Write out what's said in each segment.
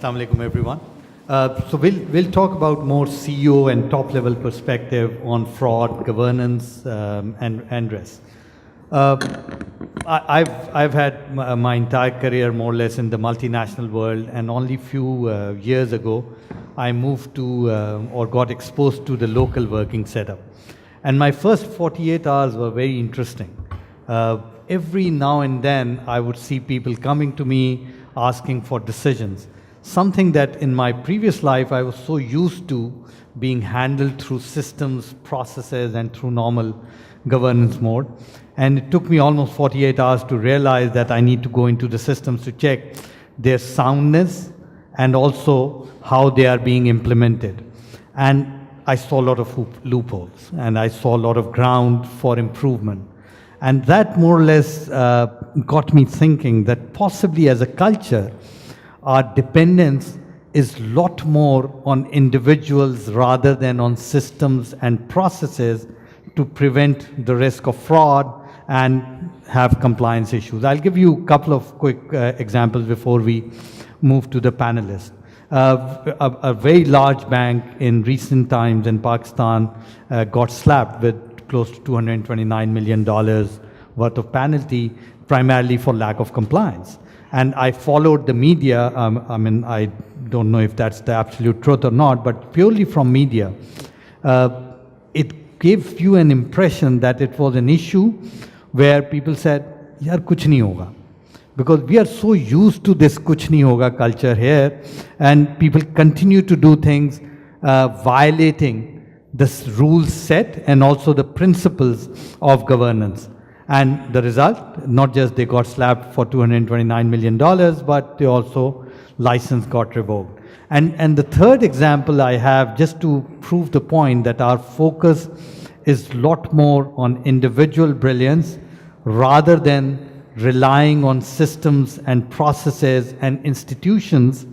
Assalamu alaikum, everyone. So we'll talk about more CEO and top-level perspective on fraud, governance, and risk. I've had my entire career more or less in the multinational world, and only few years ago, I moved to or got exposed to the local working setup. And my first 48 hours were very interesting. Every now and then, I would see people coming to me asking for decisions. Something that in my previous life, I was so used to being handled through systems, processes, and through normal governance mode. And it took me almost 48 hours to realize that I need to go into the systems to check their soundness and also how they are being implemented. And I saw a lot of loopholes, and I saw a lot of ground for improvement. And that more or less got me thinking that possibly as a culture, our dependence is a lot more on individuals rather than on systems and processes to prevent the risk of fraud and have compliance issues. I'll give you a couple of quick examples before we move to the panelists. A very large bank in recent times in Pakistan got slapped with close to $229 million worth of penalty, primarily for lack of compliance. And I followed the media. I mean, I don't know if that's the absolute truth or not, but purely from media, it gave you an impression that it was an issue where people said, "Yaar, kuch nahi hoga." Because we are so used to this kuch nahi hoga culture here, and people continue to do things violating the rules set and also the principles of governance. And the result, not just they got slapped for $229 million, but they also license got revoked. And the third example I have, just to prove the point that our focus is a lot more on individual brilliance rather than relying on systems and processes and institutions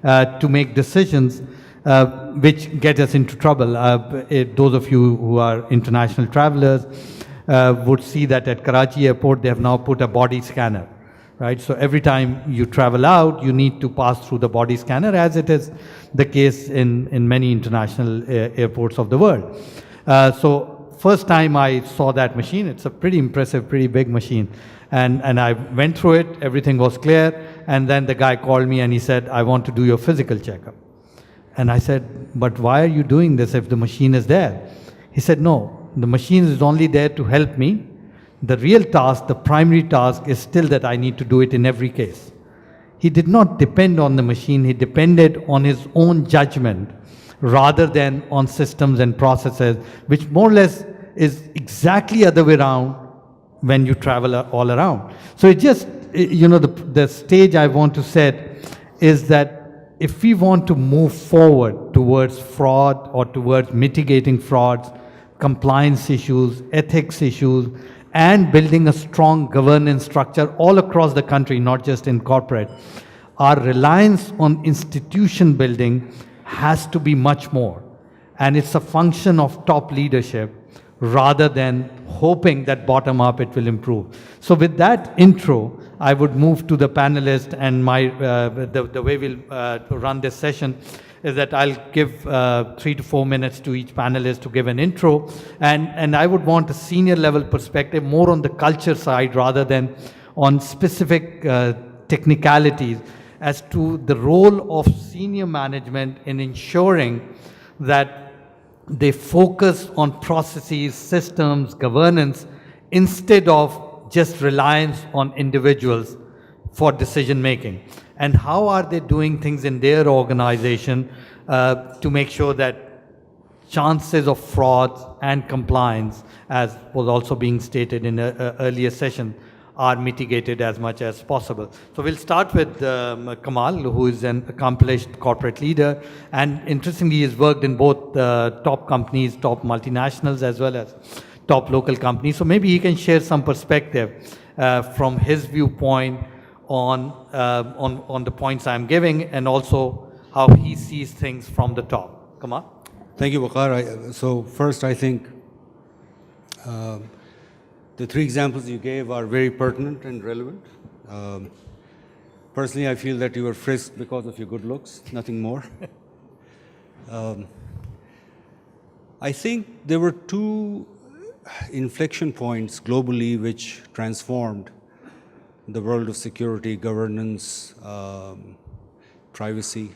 to make decisions which get us into trouble. Those of you who are international travelers would see that at Karachi airport, they have now put a body scanner, right? So every time you travel out, you need to pass through the body scanner, as it is the case in many international airports of the world. So first time I saw that machine, it's a pretty impressive, pretty big machine. And I went through it, everything was clear. And then the guy called me and he said, "I want to do your physical checkup." And I said, "But why are you doing this if the machine is there?" He said, "No, the machine is only there to help me. The real task, the primary task, is still that I need to do it in every case." He did not depend on the machine, he depended on his own judgment rather than on systems and processes, which more or less is exactly the other way around when you travel all around. So it just, you know, the stage I want to set is that if we want to move forward towards fraud or towards mitigating frauds, compliance issues, ethics issues, and building a strong governance structure all across the country, not just in corporate, our reliance on institution building has to be much more. And it's a function of top leadership rather than hoping that bottom up it will improve. So with that intro, I would move to the panelists, and the way we'll run this session is that I'll give 3 to 4 minutes to each panelist to give an intro. And I would want a senior level perspective more on the culture side rather than on specific technicalities as to the role of senior management in ensuring that they focus on processes, systems, governance, instead of just reliance on individuals for decision making. And how are they doing things in their organization to make sure that chances of fraud and compliance, as was also being stated in an earlier session, are mitigated as much as possible. So we'll start with Kamal, who is an accomplished corporate leader, and interestingly, he's worked in both top companies, top multinationals, as well as top local companies. So maybe he can share some perspective from his viewpoint on the points I'm giving, and also how he sees things from the top. Kamal? Thank you, Veqar. So first, I think the 3 examples you gave are very pertinent and relevant. Personally, I feel that you were frisked because of your good looks, nothing more. I think there were two inflection points globally which transformed the world of security, governance, privacy,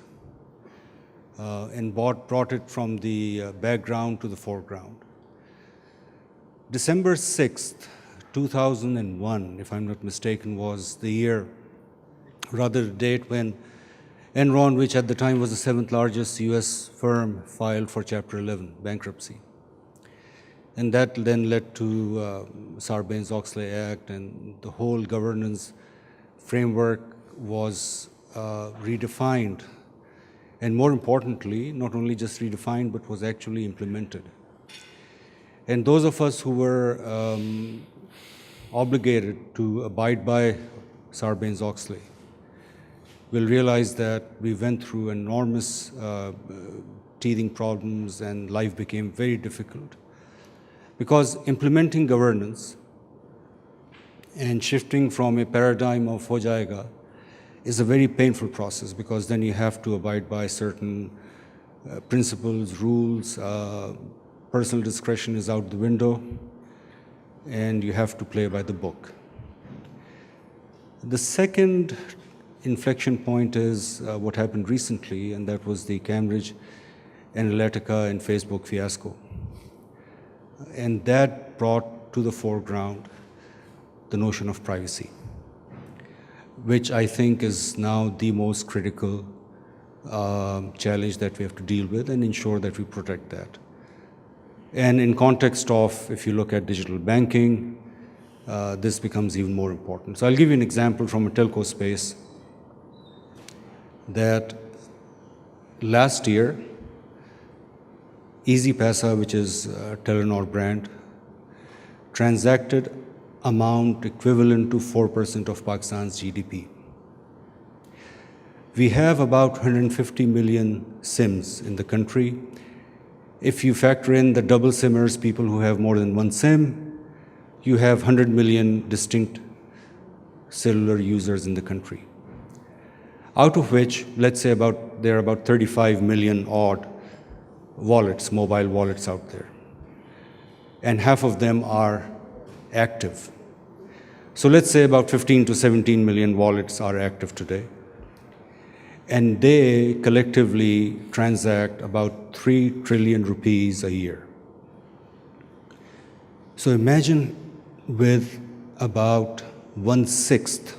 and brought it from the background to the foreground. December 6th, 2001, if I'm not mistaken, was the year, rather the date when Enron, which at the time was the seventh largest US firm, filed for Chapter 11 bankruptcy. And that then led to Sarbanes-Oxley Act, and the whole governance framework was redefined. And more importantly, not only just redefined, but was actually implemented. And those of us who were obligated to abide by Sarbanes-Oxley will realize that we went through enormous teething problems, and life became very difficult. Because implementing governance and shifting from a paradigm of ho jayega is a very painful process, because then you have to abide by certain principles, rules, personal discretion is out the window, and you have to play by the book. The second inflection point is what happened recently, and that was the Cambridge Analytica and Facebook fiasco. And that brought to the foreground the notion of privacy, which I think is now the most critical challenge that we have to deal with and ensure that we protect that. And in context of, if you look at digital banking, this becomes even more important. So I'll give you an example from a telco space that last year, EasyPaisa, which is a Telenor brand, transacted amount equivalent to 4% of Pakistan's GDP. We have about 150 million SIMs in the country. If you factor in the double SIMers, people who have more than one SIM, you have 100 million distinct cellular users in the country. Out of which, let's say there are about 35 million odd wallets, mobile wallets out there. And half of them are active. So let's say about 15 to 17 million wallets are active today. And they collectively transact about 3 trillion rupees a year. So imagine with about 1/6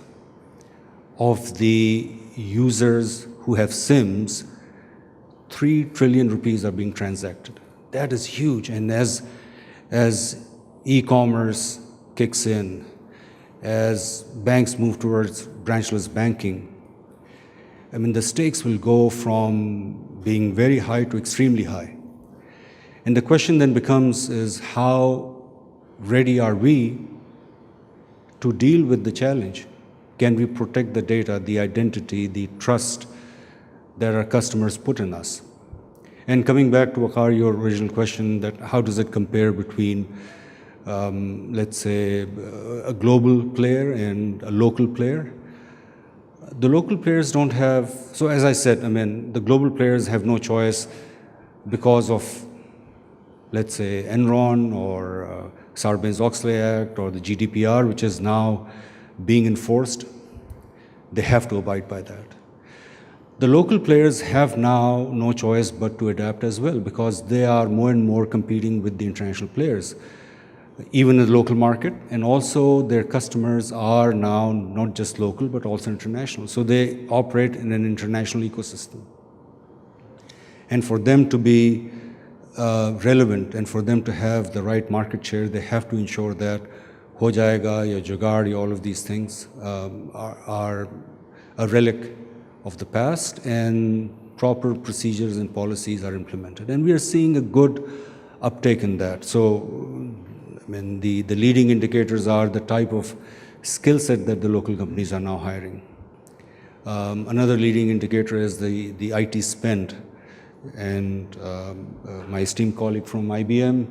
of the users who have SIMs, 3 trillion rupees are being transacted. That is huge. And as e-commerce kicks in, as banks move towards branchless banking, I mean, the stakes will go from being very high to extremely high. And the question then becomes is how ready are we to deal with the challenge? Can we protect the data, the identity, the trust that our customers put in us? And coming back to Veqar, your original question, that how does it compare between, let's say, a global player and a local player? The local players don't have, so as I said, I mean, the global players have no choice because of, let's say, Enron or Sarbanes-Oxley Act or the GDPR, which is now being enforced. They have to abide by that. The local players have now no choice but to adapt as well, because they are more and more competing with the international players, even in the local market, and also their customers are now not just local but also international. So they operate in an international ecosystem. And for them to be relevant and for them to have the right market share, they have to ensure that ho jayega, ya jugaad, all of these things are a relic of the past, and proper procedures and policies are implemented. And we are seeing a good uptake in that. So, I mean, the leading indicators are the type of skill set that the local companies are now hiring. Another leading indicator is the IT spend. And my esteemed colleague from IBM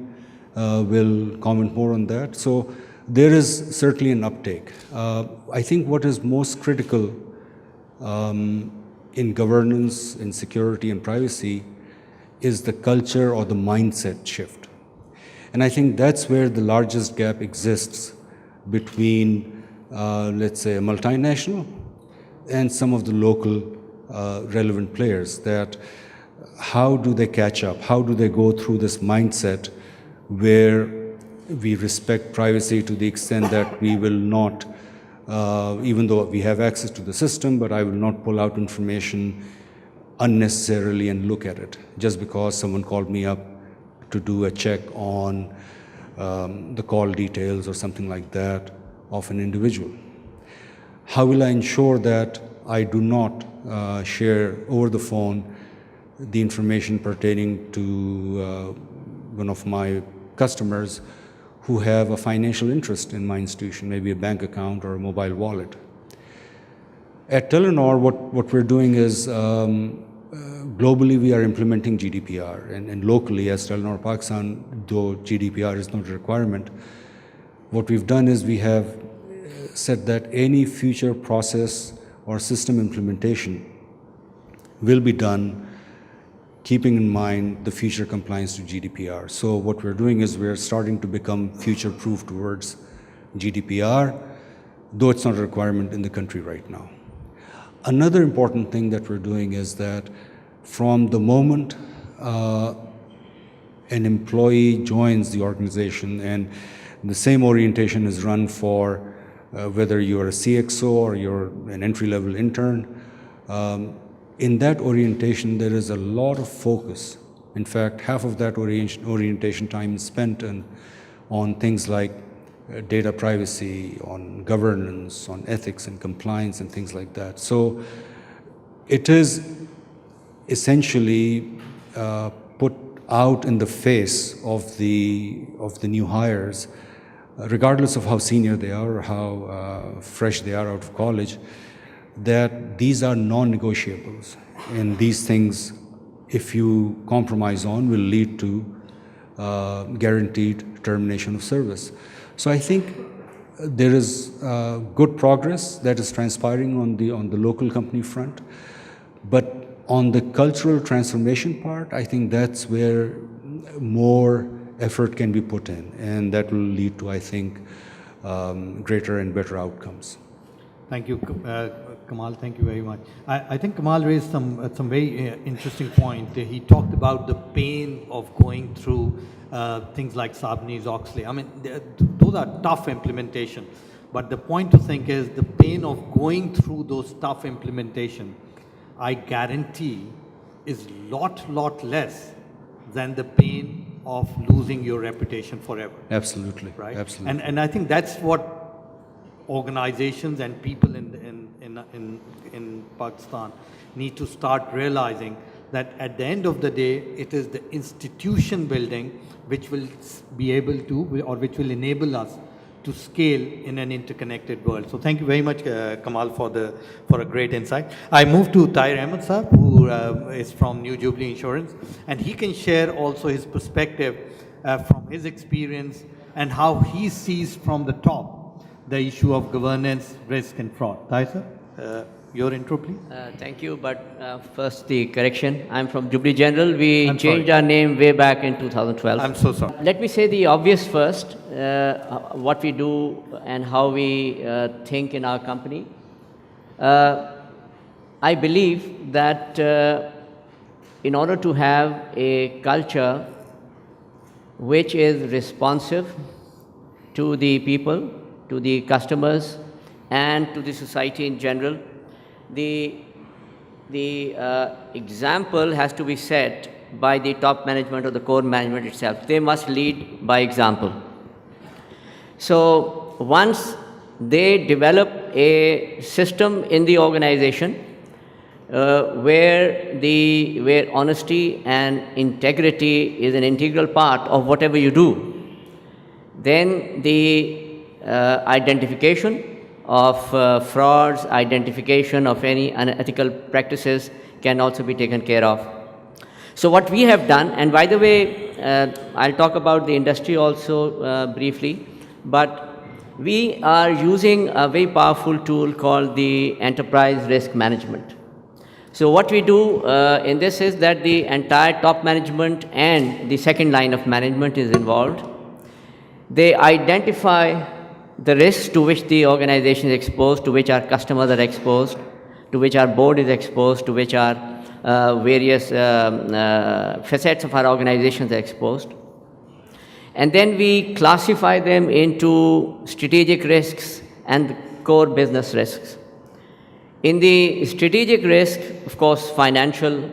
will comment more on that. So there is certainly an uptake. I think what is most critical in governance, in security and privacy is the culture or the mindset shift. And I think that's where the largest gap exists between, let's say, a multinational and some of the local relevant players, that how do they catch up? How do they go through this mindset where we respect privacy to the extent that we will not, even though we have access to the system, but I will not pull out information unnecessarily and look at it just because someone called me up to do a check on the call details or something like that of an individual. How will I ensure that I do not share over the phone the information pertaining to one of my customers who have a financial interest in my institution, maybe a bank account or a mobile wallet? At Telenor, what we're doing is globally we are implementing GDPR, and locally as Telenor Pakistan, though GDPR is not a requirement, what we've done is we have said that any future process or system implementation will be done keeping in mind the future compliance to GDPR. So what we're doing is we're starting to become future-proof towards GDPR, though it's not a requirement in the country right now. Another important thing that we're doing is that from the moment an employee joins the organization, and the same orientation is run for whether you're a CXO or you're an entry-level intern, in that orientation there is a lot of focus. In fact, half of that orientation time is spent on things like data privacy, on governance, on ethics and compliance and things like that. So it is essentially put out in the face of the new hires, regardless of how senior they are or how fresh they are out of college, that these are non-negotiables. And these things, if you compromise on, will lead to guaranteed termination of service. So I think there is good progress that is transpiring on the local company front, but on the cultural transformation part, I think that's where more effort can be put in, and that will lead to, I think, greater and better outcomes. Thank you, Kamal. Thank you very much. I think Kamal raised some very interesting point. He talked about the pain of going through things like Sarbanes-Oxley. I mean, those are tough implementation. But the point to think is the pain of going through those tough implementation, I guarantee, is lot less than the pain of losing your reputation forever. Absolutely. Right. Absolutely. And I think that's what organizations and people in Pakistan need to start realizing, that at the end of the day, it is the institution building which will be able to, or which will enable us to scale in an interconnected world. So thank you very much, Kamal, for a great insight. I move to Tahir Ahmed Sahab, who is from New Jubilee Insurance, and he can share also his perspective from his experience and how he sees from the top the issue of governance, risk and fraud. Tahir sir, your intro, please. Thank you, but first the correction. I'm from Jubilee General. We changed our name way back in 2012. I'm so sorry. Let me say the obvious first, what we do and how we think in our company. I believe that in order to have a culture which is responsive to the people, to the customers, and to the society in general, the example has to be set by the top management or the core management itself. They must lead by example. So once they develop a system in the organization where honesty and integrity is an integral part of whatever you do, then the identification of frauds, identification of any unethical practices can also be taken care of. So what we have done, and by the way, I'll talk about the industry also briefly, but we are using a very powerful tool called the enterprise risk management. So what we do in this is that the entire top management and the second line of management is involved. They identify the risks to which the organization is exposed, to which our customers are exposed, to which our board is exposed, to which our various facets of our organizations are exposed. And then we classify them into strategic risks and core business risks. In the strategic risk, of course, financial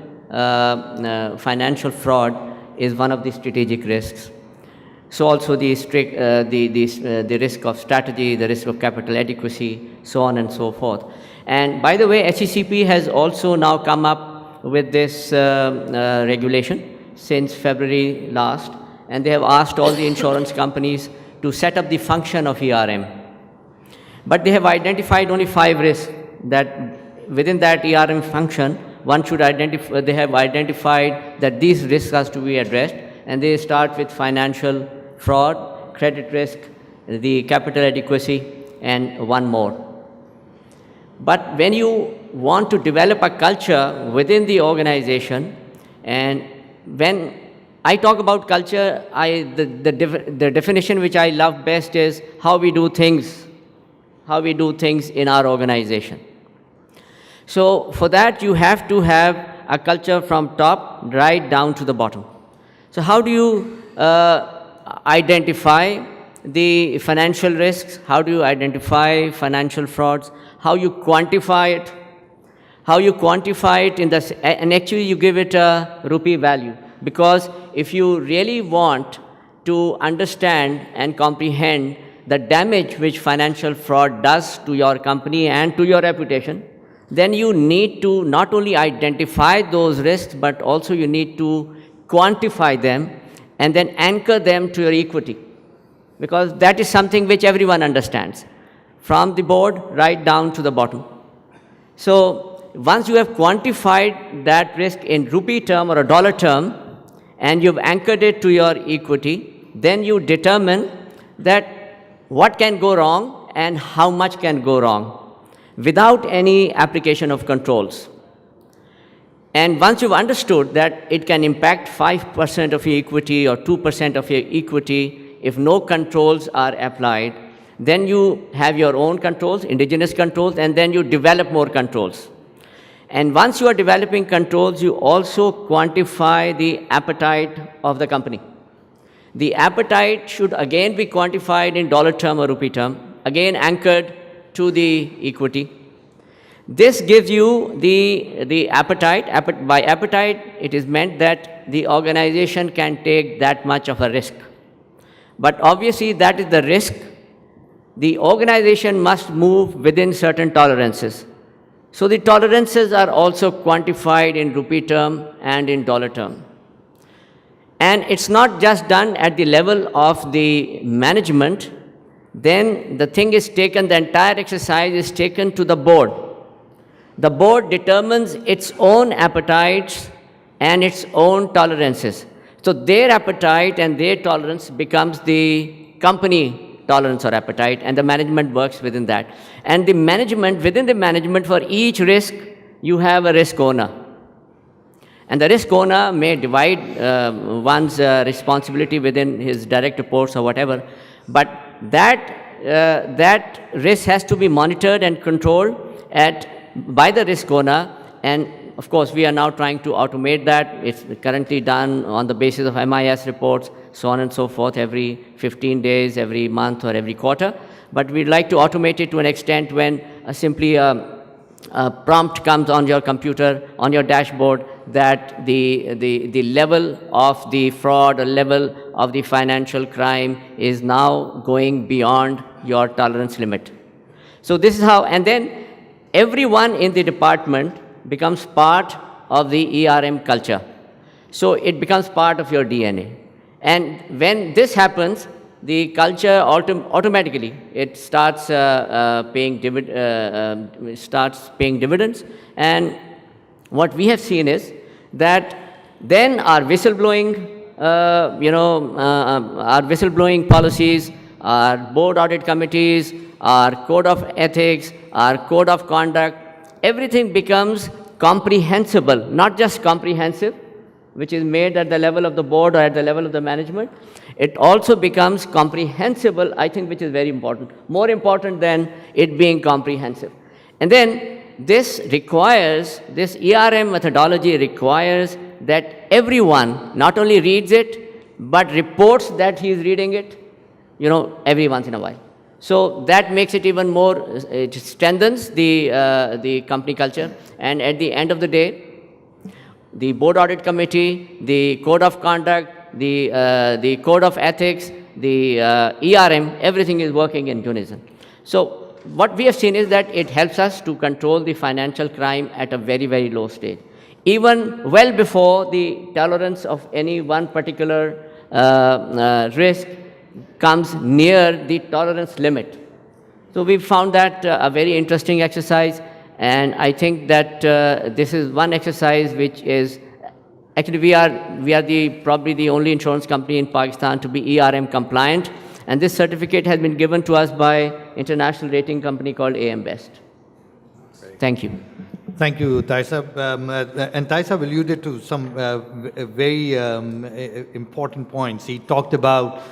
fraud is one of the strategic risks. So also the risk of strategy, the risk of capital adequacy, so on and so forth. And by the way, HECP has also now come up with this regulation since February last, and they have asked all the insurance companies to set up the function of ERM. But they have identified only 5 risks that within that ERM function, one should identify. They have identified that these risks has to be addressed, and they start with financial fraud, credit risk, the capital adequacy, and one more. But when you want to develop a culture within the organization, and when I talk about culture, the definition which I love best is how we do things in our organization. So for that, you have to have a culture from top right down to the bottom. So how do you identify the financial risks? How do you identify financial frauds? How you quantify it? How you quantify it and actually you give it a rupee value. Because if you really want to understand and comprehend the damage which financial fraud does to your company and to your reputation, then you need to not only identify those risks, but also you need to quantify them and then anchor them to your equity. Because that is something which everyone understands, from the board right down to the bottom. So once you have quantified that risk in rupee term or a dollar term, and you've anchored it to your equity, then you determine that what can go wrong and how much can go wrong without any application of controls. And once you've understood that it can impact 5% of your equity or 2% of your equity if no controls are applied, then you have your own controls, indigenous controls, and then you develop more controls. And once you are developing controls, you also quantify the appetite of the company. The appetite should again be quantified in dollar term or rupee term, again anchored to the equity. This gives you the appetite. By appetite, it is meant that the organization can take that much of a risk. But obviously, that is the risk. The organization must move within certain tolerances. So the tolerances are also quantified in rupee term and in dollar term. And it's not just done at the level of the management. Then the thing is taken, the entire exercise is taken to the board. The board determines its own appetites and its own tolerances. So their appetite and their tolerance becomes the company tolerance or appetite, and the management works within that. And the management, within the management, for each risk, you have a risk owner. And the risk owner may divide one's responsibility within his direct reports or whatever, but that risk has to be monitored and controlled by the risk owner. And of course, we are now trying to automate that. It's currently done on the basis of MIS reports, so on and so forth, every 15 days, every month, or every quarter. But we'd like to automate it to an extent when simply a prompt comes on your computer, on your dashboard, that the level of the fraud or level of the financial crime is now going beyond your tolerance limit. So this is how, and then everyone in the department becomes part of the ERM culture. So it becomes part of your DNA. And when this happens, the culture automatically, it starts paying dividends. And what we have seen is that then our whistleblowing, our whistleblowing policies, our board audit committees, our code of ethics, our code of conduct, everything becomes comprehensible, not just comprehensive, which is made at the level of the board or at the level of the management. It also becomes comprehensible, I think, which is very important, more important than it being comprehensive. And then this requires, this ERM methodology requires that everyone not only reads it, but reports that he is reading it, every once in a while. So that makes it even more, it strengthens the company culture. And at the end of the day, the board audit committee, the code of conduct, the code of ethics, the ERM, everything is working in unison. So what we have seen is that it helps us to control the financial crime at a very, very low stage. Even well before the tolerance of any one particular risk comes near the tolerance limit. So we found that a very interesting exercise, and I think that this is one exercise which is, actually we are probably the only insurance company in Pakistan to be ERM compliant, and this certificate has been given to us by international rating company called AM Best. Thank you. Thank you, Tahir. And Tahir alluded to some very important points. He talked about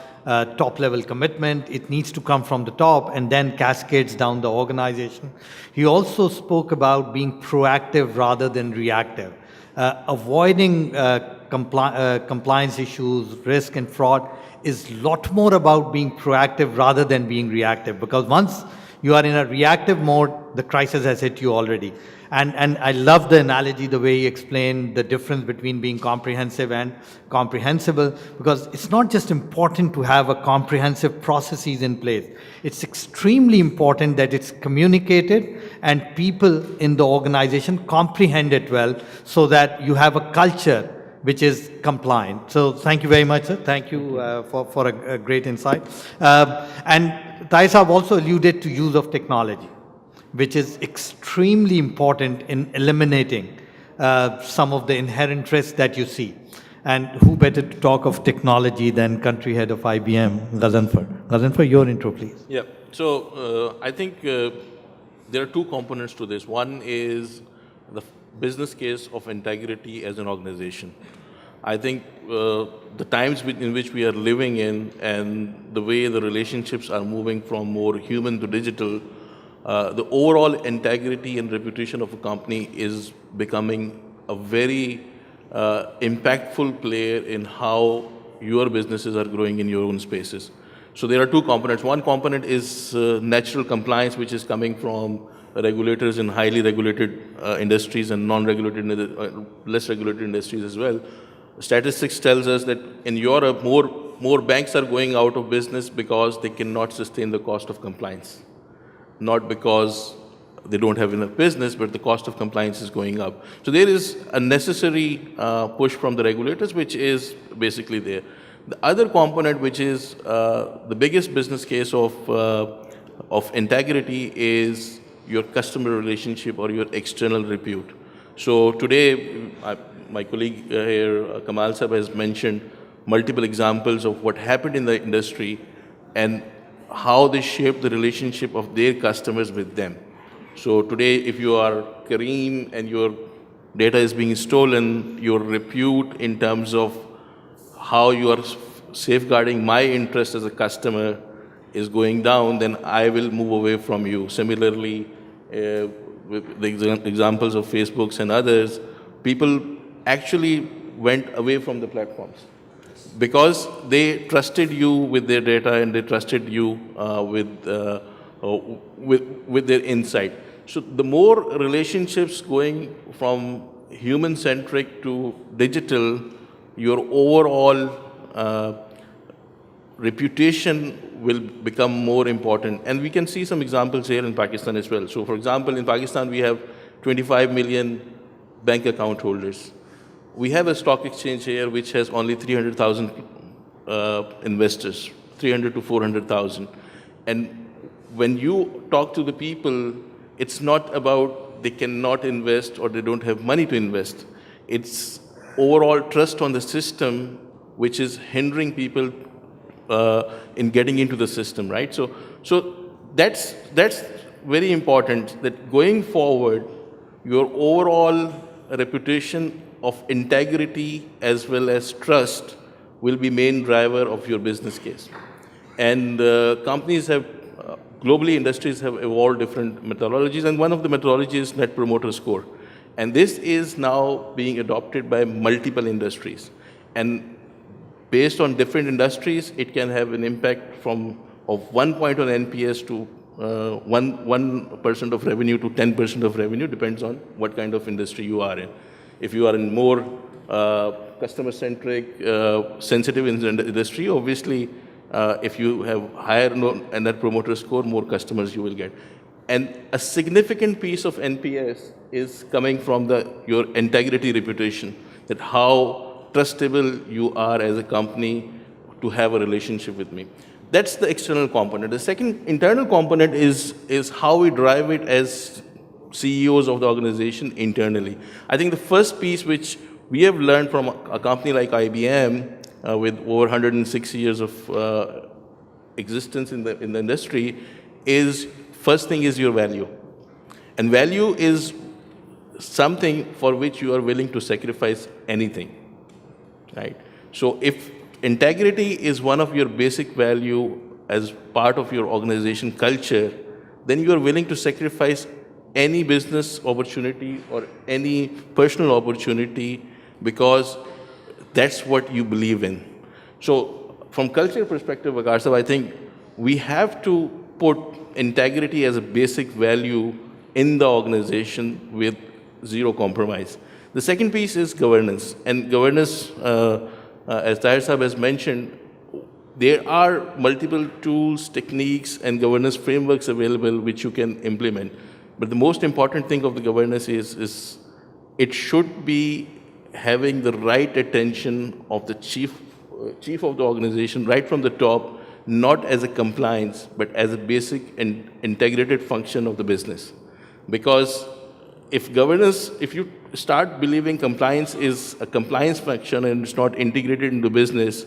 top-level commitment. It needs to come from the top and then cascades down the organization. He also spoke about being proactive rather than reactive. Avoiding compliance issues, risk and fraud is a lot more about being proactive rather than being reactive, because once you are in a reactive mode, the crisis has hit you already. And I love the analogy, the way he explained the difference between being comprehensive and comprehensible, because it's not just important to have a comprehensive processes in place. It's extremely important that it's communicated and people in the organization comprehend it well, so that you have a culture which is compliant. So thank you very much, sir. Thank you for a great insight. And Tahir also alluded to use of technology, which is extremely important in eliminating some of the inherent risks that you see. And who better to talk of technology than country head of IBM, Ghazanfar. Ghazanfar, your intro, please. Yeah. So I think there are two components to this. One is the business case of integrity as an organization. I think the times in which we are living in and the way the relationships are moving from more human to digital, the overall integrity and reputation of a company is becoming a very impactful player in how your businesses are growing in your own spaces. So there are two components. One component is natural compliance, which is coming from regulators in highly regulated industries and non-regulated, less regulated industries as well. Statistics tells us that in Europe, more banks are going out of business because they cannot sustain the cost of compliance. Not because they don't have enough business, but the cost of compliance is going up. So there is a necessary push from the regulators, which is basically there. The other component, which is the biggest business case of integrity, is your customer relationship or your external repute. So today, my colleague here, Kamal Sahab, has mentioned multiple examples of what happened in the industry and how they shape the relationship of their customers with them. So today, if you are Kareem and your data is being stolen, your repute in terms of how you are safeguarding my interest as a customer is going down, then I will move away from you. Similarly, with the examples of Facebooks and others, people actually went away from the platforms because they trusted you with their data and they trusted you with their insight. So the more relationships going from human-centric to digital, your overall reputation will become more important. And we can see some examples here in Pakistan as well. So for example, in Pakistan, we have 25 million bank account holders. We have a stock exchange here which has only 300,000 investors, 300 to 400,000. And when you talk to the people, it's not about they cannot invest or they don't have money to invest. It's overall trust on the system which is hindering people in getting into the system, right? So that's very important, that going forward, your overall reputation of integrity as well as trust will be main driver of your business case. And companies have, globally industries have evolved different methodologies, and one of the methodologies is Net Promoter Score. And this is now being adopted by multiple industries. And based on different industries, it can have an impact of 1 point on NPS to 1% of revenue to 10% of revenue, depends on what kind of industry you are in. If you are in more customer-centric, sensitive industry, obviously, if you have higher Net Promoter Score, more customers you will get. And a significant piece of NPS is coming from your integrity reputation, that how trustable you are as a company to have a relationship with me. That's the external component. The second internal component is how we drive it as CEOs of the organization internally. I think the first piece which we have learned from a company like IBM, with over 106 years of existence in the industry, is first thing is your value. And value is something for which you are willing to sacrifice anything, right? So if integrity is one of your basic value as part of your organization culture, then you are willing to sacrifice any business opportunity or any personal opportunity because that's what you believe in. So from cultural perspective, Veqar, I think we have to put integrity as a basic value in the organization with zero compromise. The second piece is governance. And governance, as Tahir Sahab has mentioned, there are multiple tools, techniques, and governance frameworks available which you can implement. But the most important thing of the governance is it should be having the right attention of the chief of the organization right from the top, not as a compliance, but as a basic and integrated function of the business. Because if you start believing compliance is a compliance function and it's not integrated into business,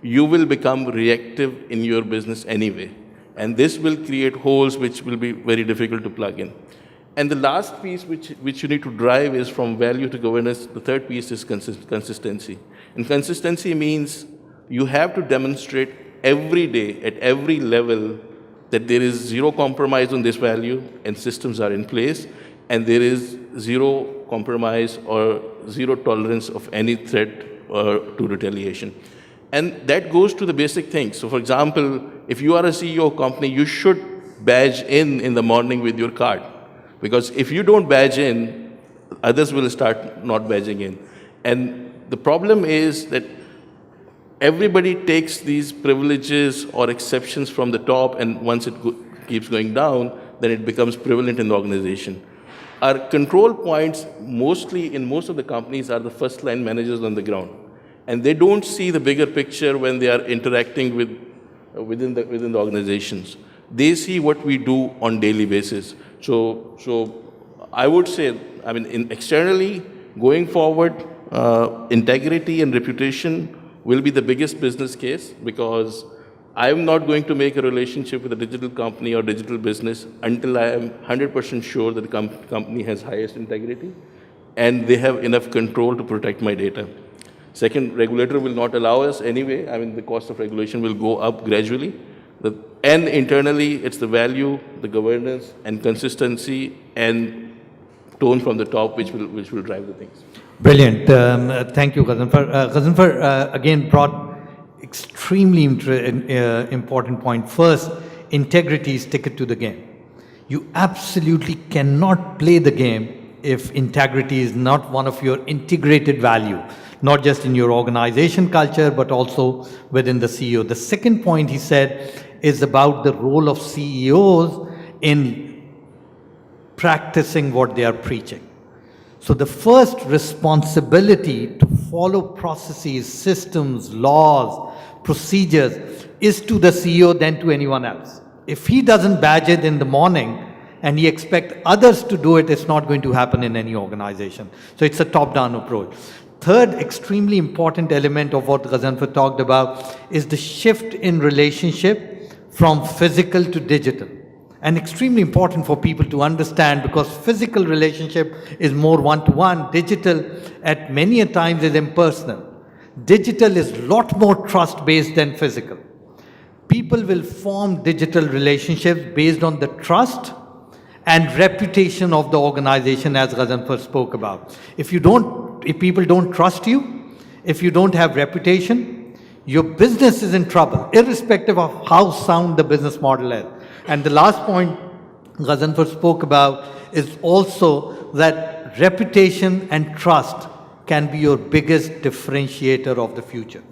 you will become reactive in your business anyway. And this will create holes which will be very difficult to plug in. And the last piece which you need to drive is from value to governance. The third piece is consistency. And consistency means you have to demonstrate every day at every level that there is zero compromise on this value and systems are in place, and there is zero compromise or zero tolerance of any threat to retaliation. And that goes to the basic things. So for example, if you are a CEO of a company, you should badge in the morning with your card. Because if you don't badge in, others will start not badging in. And the problem is that everybody takes these privileges or exceptions from the top, and once it keeps going down, then it becomes prevalent in the organization. Our control points, mostly in most of the companies, are the first line managers on the ground. And they don't see the bigger picture when they are interacting within the organizations. They see what we do on daily basis. So I would say, I mean, externally, going forward, integrity and reputation will be the biggest business case, because I'm not going to make a relationship with a digital company or digital business until I am 100% sure that the company has highest integrity and they have enough control to protect my data. Second, regulator will not allow us anyway. I mean, the cost of regulation will go up gradually. And internally, it's the value, the governance, and consistency, and tone from the top which will drive the things. Brilliant. Thank you, Ghazanfar. Ghazanfar again brought extremely important point. First, integrity is ticket to the game. You absolutely cannot play the game if integrity is not one of your integrated value, not just in your organization culture, but also within the CEO. The second point he said is about the role of CEOs in practicing what they are preaching. So the first responsibility to follow processes, systems, laws, procedures is to the CEO than to anyone else. If he doesn't badge it in the morning and he expects others to do it, it's not going to happen in any organization. So it's a top-down approach. third extremely important element of what Ghazanfar talked about is the shift in relationship from physical to digital. And extremely important for people to understand, because physical relationship is more one-to-one, digital at many a times is impersonal. Digital is a lot more trust-based than physical. People will form digital relationships based on the trust and reputation of the organization, as Ghazanfar spoke about. If people don't trust you, if you don't have reputation, your business is in trouble, irrespective of how sound the business model is. And the last point Ghazanfar spoke about is also that reputation and trust can be your biggest differentiator of the future.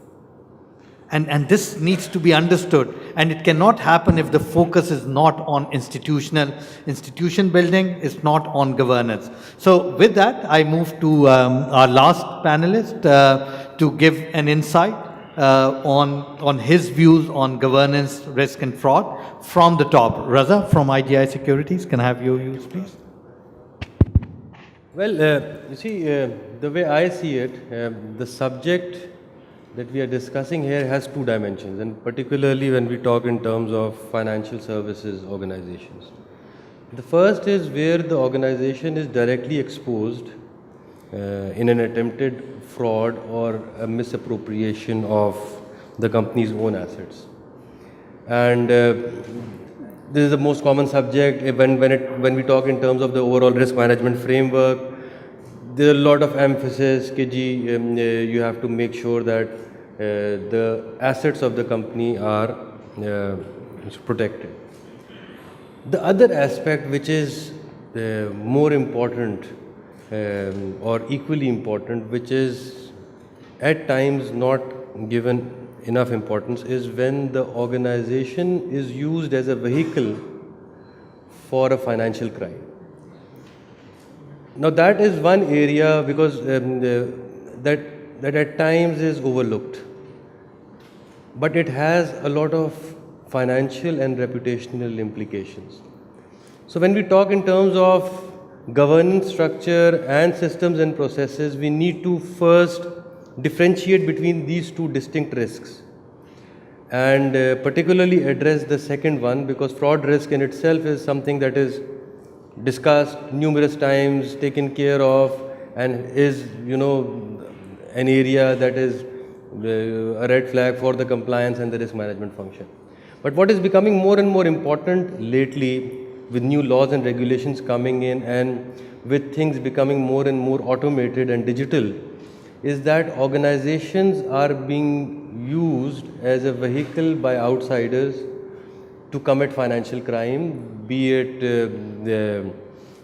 And this needs to be understood, and it cannot happen if the focus is not on institution building, it's not on governance. So with that, I move to our last panelist to give an insight on his views on governance, risk and fraud from the top. Raza from IGI Securities, can I have your views, please? Well, you see, the way I see it, the subject that we are discussing here has two dimensions, and particularly when we talk in terms of financial services organizations. The first is where the organization is directly exposed in an attempted fraud or a misappropriation of the company's own assets. And this is the most common subject when we talk in terms of the overall risk management framework. There are a lot of emphasis that you have to make sure that the assets of the company are protected. The other aspect, which is more important or equally important, which is at times not given enough importance, is when the organization is used as a vehicle for a financial crime. Now that is one area because that at times is overlooked, but it has a lot of financial and reputational implications. So when we talk in terms of governance structure and systems and processes, we need to first differentiate between these two distinct risks and particularly address the second one, because fraud risk in itself is something that is discussed numerous times, taken care of, and is, an area that is a red flag for the compliance and the risk management function. But what is becoming more and more important lately, with new laws and regulations coming in and with things becoming more and more automated and digital, is that organizations are being used as a vehicle by outsiders to commit financial crime, be it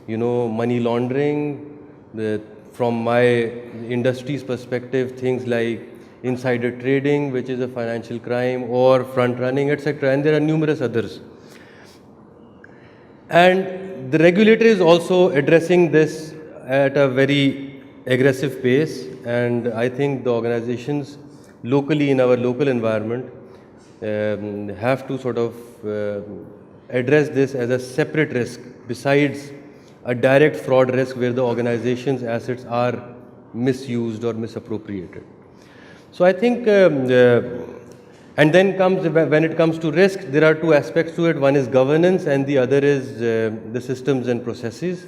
money laundering, from my industry's perspective, things like insider trading, which is a financial crime, or front running, etc. And there are numerous others. And the regulator is also addressing this at a very aggressive pace, and I think the organizations locally in our local environment have to sort of address this as a separate risk besides a direct fraud risk where the organization's assets are misused or misappropriated. So I think, and then when it comes to risk, there are two aspects to it. One is governance and the other is the systems and processes.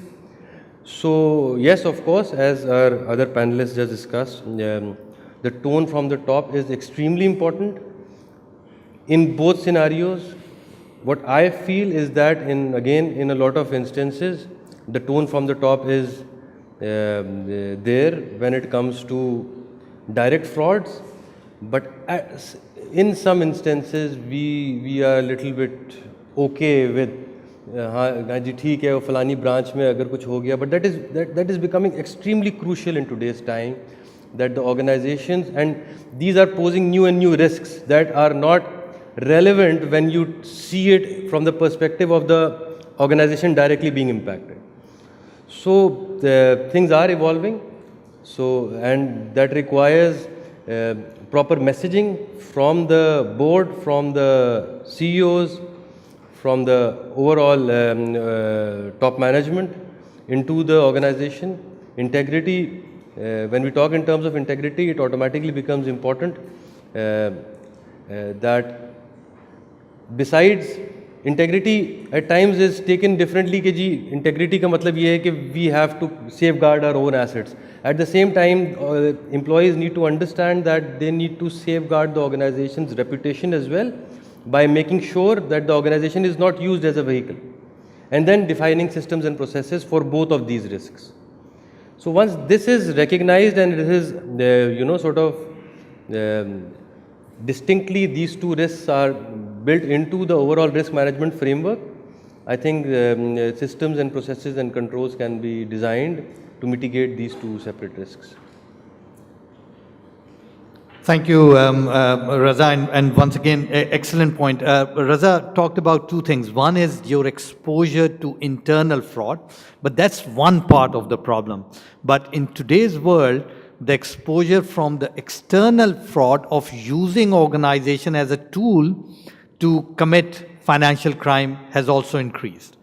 So yes, of course, as our other panelists just discussed, the tone from the top is extremely important. In both scenarios, what I feel is that in a lot of instances, the tone from the top is there when it comes to direct frauds, but in some instances we are a little bit okay with हाँ जी ठीक है वो फलानी branch में अगर कुछ हो गया, but that is becoming extremely crucial in today's time, that the organizations, and these are posing new and new risks that are not relevant when you see it from the perspective of the organization directly being impacted. So things are evolving, and that requires proper messaging from the board, from the CEOs, from the overall top management into the organization. Integrity when we talk in terms of integrity, it automatically becomes important that besides integrity at times is taken differently कि जी integrity का मतलब ये है कि we have to safeguard our own assets. At the same time, employees need to understand that they need to safeguard the organization's reputation as well by making sure that the organization is not used as a vehicle, and then defining systems and processes for both of these risks. So once this is recognized and it is sort of distinctly these two risks are built into the overall risk management framework, I think systems and processes and controls can be designed to mitigate these two separate risks. Thank you, Raza, and once again, excellent point. Raza talked about two things. One is your exposure to internal fraud, but that's one part of the problem. But in today's world, the exposure from the external fraud of using organization as a tool to commit financial crime has also increased.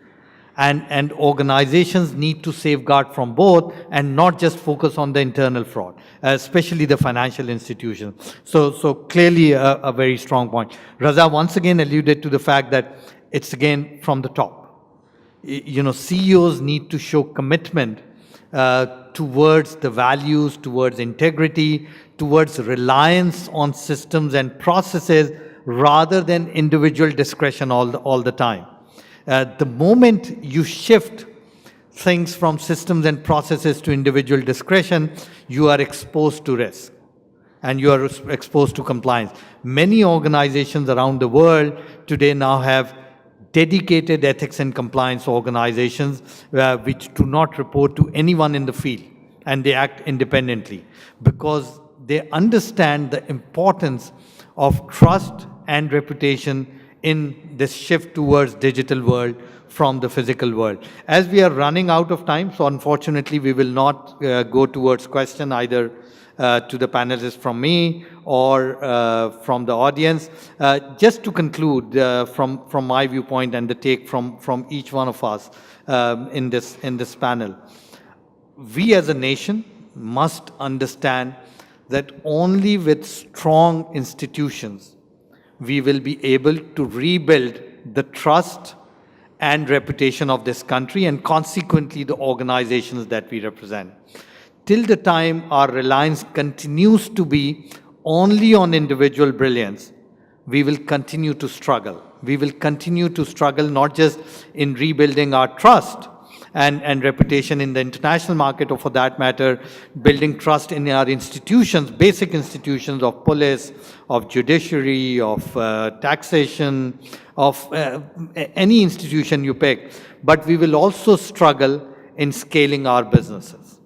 And organizations need to safeguard from both and not just focus on the internal fraud, especially the financial institutions. So clearly a very strong point. Raza once again alluded to the fact that it's again from the top. CEOs need to show commitment towards the values, towards integrity, towards reliance on systems and processes rather than individual discretion all the time. The moment you shift things from systems and processes to individual discretion, you are exposed to risk and you are exposed to compliance. Many organizations around the world today now have dedicated ethics and compliance organizations which do not report to anyone in the field, and they act independently because they understand the importance of trust and reputation in this shift towards digital world from the physical world. As we are running out of time, so unfortunately we will not go towards question either to the panelists from me or from the audience. Just to conclude from my viewpoint and the take from each one of us in this panel, we as a nation must understand that only with strong institutions we will be able to rebuild the trust and reputation of this country and consequently the organizations that we represent. Till the time our reliance continues to be only on individual brilliance, we will continue to struggle. We will continue to struggle not just in rebuilding our trust and reputation in the international market, or for that matter, building trust in our institutions, basic institutions of police, of judiciary, of taxation, of any institution you pick, but we will also struggle in scaling our businesses.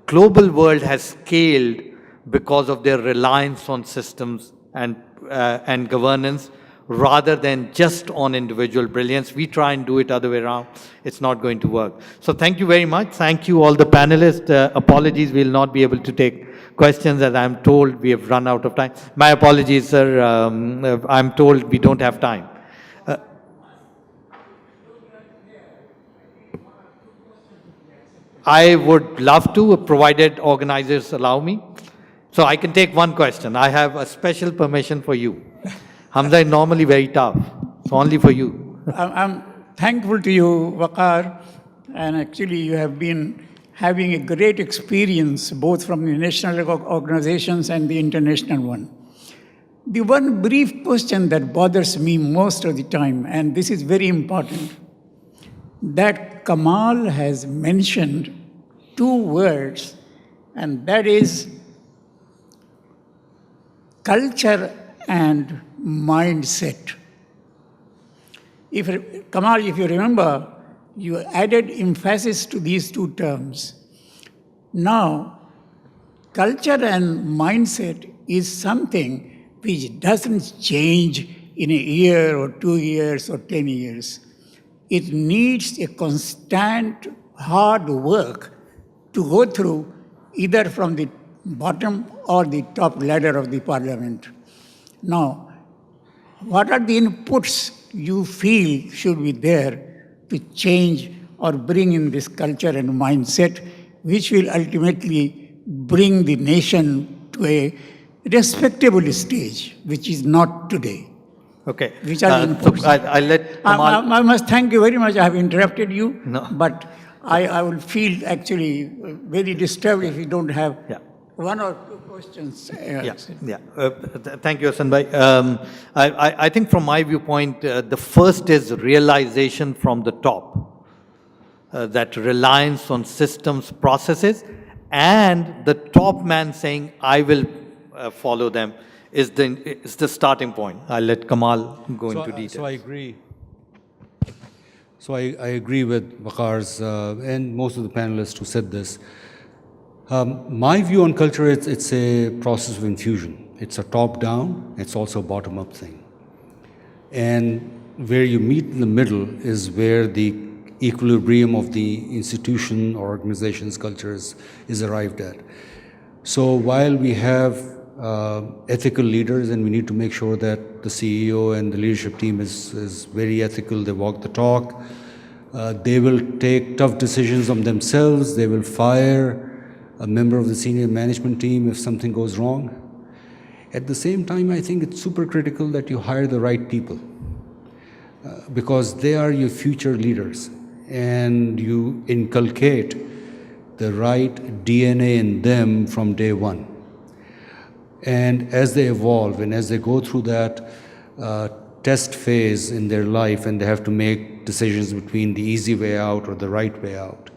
Global world has scaled because of their reliance on systems and governance rather than just on individual brilliance. We try and do it other way around. It's not going to work. So thank you very much. Thank you all the panelists. Apologies, we'll not be able to take questions as I'm told we have run out of time. My apologies, sir. I'm told we don't have time. I would love to, provided organizers allow me. So I can take one question. I have a special permission for you. Hamza is normally very tough. It's only for you. I'm thankful to you, Veqar, and actually you have been having a great experience both from the national organizations and the international one. The one brief question that bothers me most of the time, and this is very important, that Kamal has mentioned two words, and that is culture and mindset. Kamal, if you remember, you added emphasis to these two terms. Now, culture and mindset is something which doesn't change in a year or 2 years or 10 years. It needs a constant hard work to go through either from the bottom or the top ladder of the parliament. Now, what are the inputs you feel should be there to change or bring in this culture and mindset which will ultimately bring the nation to a respectable stage, which is not today. Okay. Which are So important. I'll let Kamal. I must thank you very much. I have interrupted you, No. but I will feel actually very disturbed if you don't have Yeah. one or two questions. Thank you, Hussain bhai. I think from my viewpoint, the first is realization from the top, that reliance on systems, processes, and the top man saying, I will follow them, is the starting point. I'll let Kamal go into details. So I agree. So I agree with Veqar's and most of the panelists who said this. My view on culture, it's a process of infusion. It's a top-down, it's also a bottom-up thing. And where you meet in the middle is where the equilibrium of the institution or organization's culture is arrived at. So while we have ethical leaders, and we need to make sure that the CEO and the leadership team is very ethical, they walk the talk, they will take tough decisions on themselves, they will fire a member of the senior management team if something goes wrong. At the same time, I think it's super critical that you hire the right people because they are your future leaders, and you inculcate the right DNA in them from day one. And as they evolve and as they go through that test phase in their life, and they have to make decisions between the easy way out or the right way out,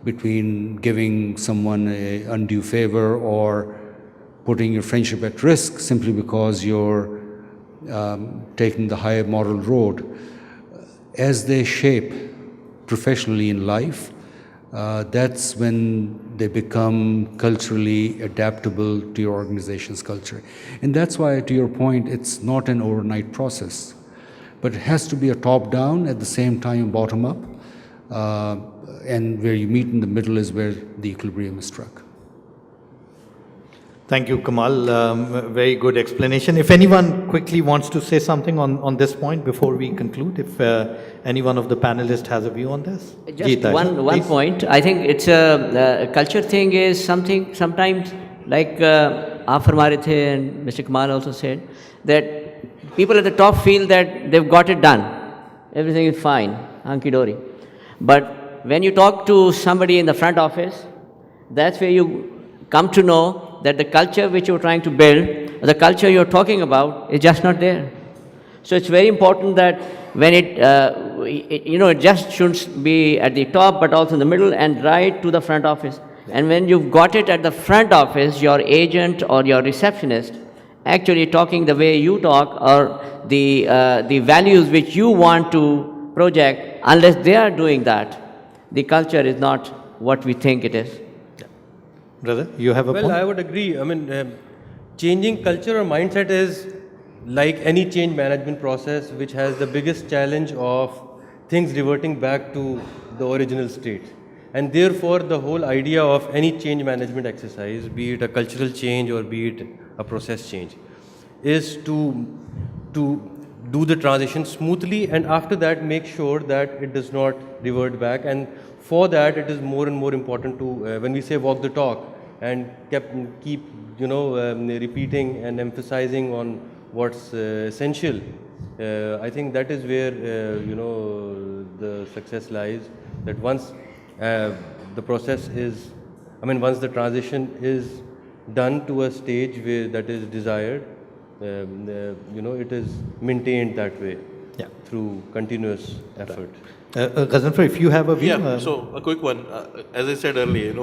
between giving someone an undue favor or putting your friendship at risk simply because you're taking the higher moral road. As they shape professionally in life, that's when they become culturally adaptable to your organization's culture. And that's why, to your point, it's not an overnight process, but it has to be a top-down, at the same time bottom-up, and where you meet in the middle is where the equilibrium is struck. Thank you, Kamal. Very good explanation. If anyone quickly wants to say something on this point before we conclude, if any one of the panelists has a view on this. Just one point. I think it's a culture thing is something sometimes like आप फरमा रहे थे and Mr. Kamal also said that people at the top feel that they've got it done. Everything is fine, hunky-dory. But when you talk to somebody in the front office, that's where you come to know that the culture which you're trying to build, the culture you're talking about, is just not there. So it's very important that when it just shouldn't be at the top, but also in the middle and right to the front office. And when you've got it at the front office, your agent or your receptionist actually talking the way you talk, or the values which you want to project, unless they are doing that, the culture is not what we think it is. Brother, you have a point? Well, I would agree. I mean, changing culture or mindset is like any change management process, which has the biggest challenge of things reverting back to the original state. And therefore, the whole idea of any change management exercise, be it a cultural change or be it a process change, is to do the transition smoothly, and after that make sure that it does not revert back. And for that, it is more and more important to, when we say walk the talk, and keep repeating and emphasizing on what's essential. I think that is where the success lies. That once the process is, once the transition is done to a stage where that is desired, it is maintained that way through continuous effort. Ghazanfar, if you have a view. Yeah, so a quick one. As I said earlier,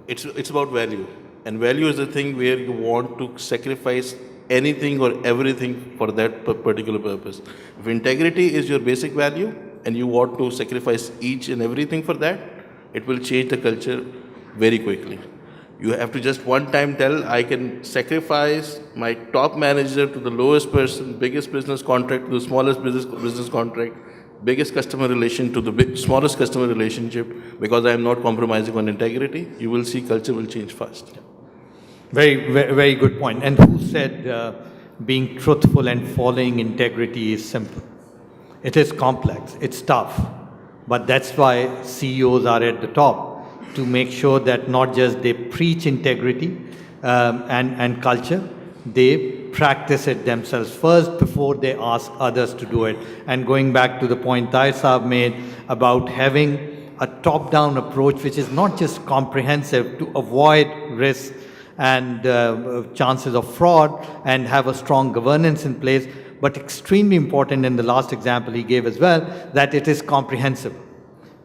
it's about value. And value is the thing where you want to sacrifice anything or everything for that particular purpose. If integrity is your basic value and you want to sacrifice each and everything for that, it will change the culture very quickly. You have to just one time tell, I can sacrifice my top manager to the lowest person, biggest business contract to the smallest business contract, biggest customer relation to the smallest customer relationship, because I am not compromising on integrity. You will see culture will change fast. Very, very, very good point. And who said being truthful and following integrity is simple? It is complex, it's tough. But that's why CEOs are at the top. to make sure that not just they preach integrity and culture, they practice it themselves first before they ask others to do it. And going back to the point Tahir Saab made about having a top-down approach, which is not just comprehensive to avoid risk and chances of fraud and have a strong governance in place, but extremely important in the last example he gave as well, that it is comprehensive.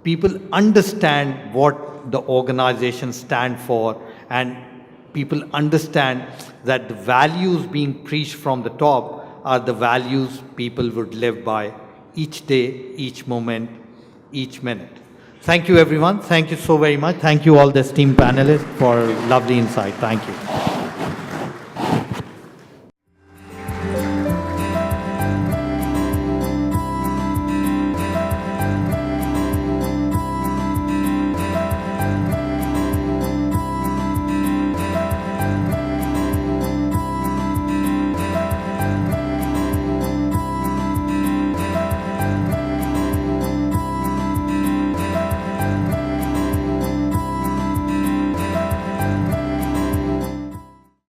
People understand what the organizations stand for, and people understand that the values being preached from the top are the values people would live by each day, each moment, each minute. Thank you, everyone. Thank you so very much. Thank you all the esteemed panelists for lovely insight. Thank you.